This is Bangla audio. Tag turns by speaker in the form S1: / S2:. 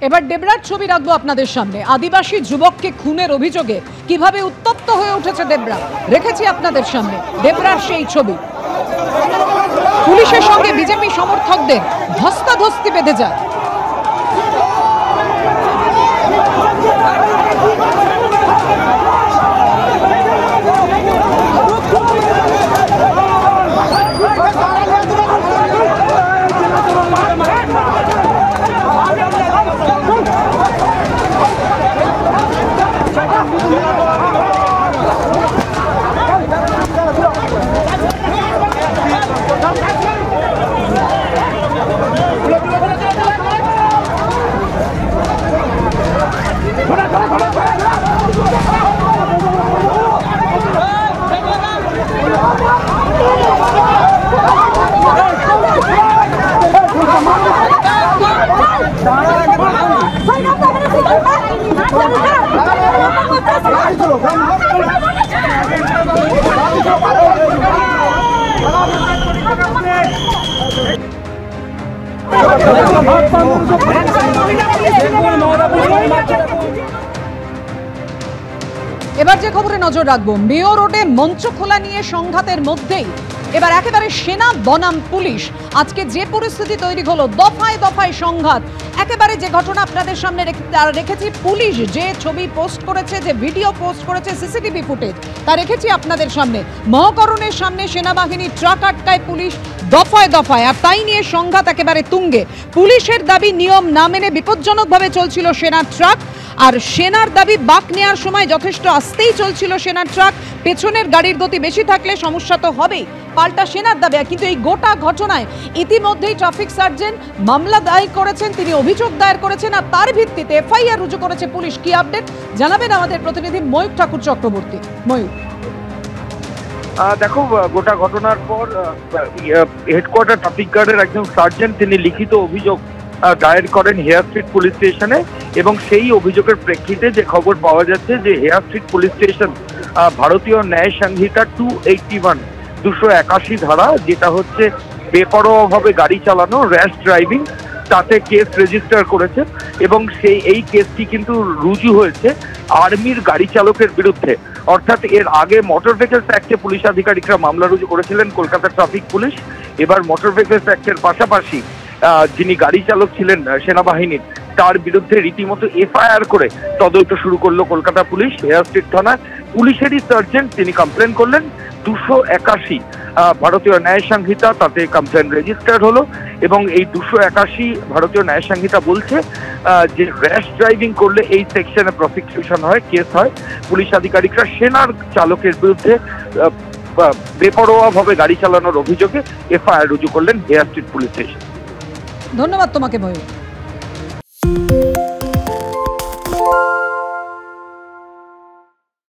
S1: এবার ডেবরার ছবি রাখবো আপনাদের সামনে। আদিবাসী যুবককে খুনের অভিযোগে কিভাবে উত্তপ্ত হয়ে উঠেছে ডেবরা, রেখেছি আপনাদের সামনে ডেবরার সেই ছবি। পুলিশের সঙ্গে বিজেপি সমর্থকদের ধস্তাধস্তি বেঁধে যায়। এবার যে খবরে নজর রাখবো, মেয়র রোডে মঞ্চ খোলা নিয়ে সংঘাতের মধ্যেই এবার একেবারে সেনা বনাম পুলিশ। আজকে যে পরিস্থিতি তৈরি হলো, দফায় দফায় সংঘাত। একেবারে যে ঘটনা আপনাদের সামনে রেখেছি, পুলিশ যে ছবি পোস্ট করেছে, যে ভিডিও পোস্ট করেছে, সিসিটিভি ফুটেজ তা রেখেছি আপনাদের সামনে। মহাকরণের সামনে সেনাবাহিনী ট্রাক আটকায় পুলিশ দফায় দফায়, আর তাই নিয়ে সংঘাত একেবারে তুঙ্গে। পুলিশের দাবি নিয়ম না মেনে বিপজ্জনকভাবে চলছিল সেনার ট্রাক, আর সেনার দাবি বাঁক নেওয়ার সময় যথেষ্ট আস্তেই চলছিল সেনার ট্রাক। পেছনের গাড়ির গতি বেশি থাকলে সমস্যা তো হবেই, পাল্টা সেনার দাবি। কিন্তু এই গোটা ঘটনায় ইতিমধ্যেই ট্রাফিক সার্জেন্ট মামলা দায়ের করেছেন, তিনি অভিযোগ দায়ের করেছেন, আর তার ভিত্তিতে এফআইআর রুজু করেছে পুলিশ। কি আপডেট জানাবেন আমাদের প্রতিনিধি ময়ূর ঠাকুর চক্রবর্তী। ময়ূর,
S2: দেখো, গোটা ঘটনার পর হেডকোয়ার্টার ট্রাফিক গার্ডের একজন সার্জেন্ট তিনি লিখিত অভিযোগ দায়ের করেন হেয়ার স্ট্রিট পুলিশ স্টেশনে, এবং সেই অভিযোগের প্রেক্ষিতে যে খবর পাওয়া যাচ্ছে যে হেয়ার স্ট্রিট পুলিশ স্টেশন ভারতীয় ন্যায় সংহিতা 281 ধারা, যেটা হচ্ছে বেপরোয়াভাবে গাড়ি চালানো, র্যাশ ড্রাইভিং, তাতে কেস রেজিস্টার করেছে। এবং এই কেসটি কিন্তু রুজু হয়েছে আর্মির গাড়ি চালকের বিরুদ্ধে। অর্থাৎ এর আগে মোটর ভেহিকলস অ্যাক্টে পুলিশ আধিকারিকরা মামলা রুজু করেছিলেন কলকাতা ট্রাফিক পুলিশ। এবার মোটর ভেহিকলস অ্যাক্টের পাশাপাশি যিনি গাড়ি চালক ছিলেন সেনাবাহিনীর, তার বিরুদ্ধে রীতিমতো এফআইআর করে তদন্ত শুরু করলো কলকাতা পুলিশ। হেয়ার স্ট্রিট থানায় পুলিশেরই সার্জেন্ট তিনি কমপ্লেন করলেন 281 ভারতীয় ন্যায় সংহিতা, তাতে কমপ্লেন রেজিস্টার্ড হলো। এবং এই 281 ভারতীয় ন্যায় সংহিতা বলছে যে র্যাশ ড্রাইভিং করলে এই সেকশনে প্রসিকিউশন হয়, কেস হয়। পুলিশ আধিকারিকরা সেনার চালকের বিরুদ্ধে বেপরোয়াভাবে গাড়ি চালানোর অভিযোগে এফআইআর রুজু করলেন হেয়ার স্ট্রিট পুলিশ স্টেশন।
S1: ধন্যবাদ তোমাকে ময়ূর।